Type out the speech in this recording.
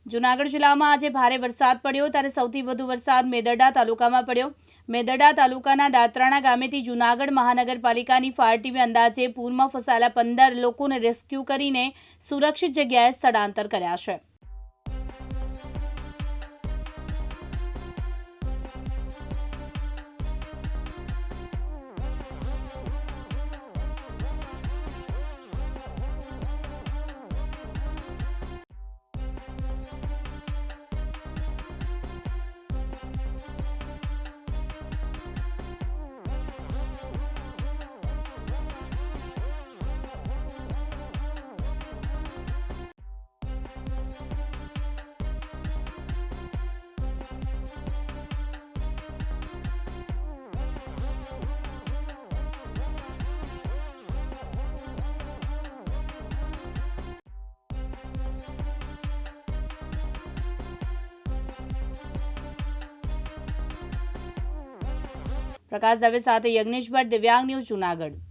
જૂનાગઢ જિલ્લામાં આજે ભારે વરસાદ પડ્યો ત્યારે સૌથી વધુ વરસાદ મેદરડા તાલુકામાં પડ્યો। મેદરડા તાલુકાના દાત્રાણા ગામેથી જૂનાગઢ મહાનગરપાલિકાની ફાયર ટીમે અંદાજે પૂરમાં ફસાયેલા 15 લોકોને રેસ્ક્યુ કરીને સુરક્ષિત જગ્યાએ સ્થળાંતર કર્યા છે। પ્રકાશ દવે સાથે યજ્ઞેશ ભટ્ટ, દિવ્યાંગ ન્યૂઝ, જૂનાગઢ।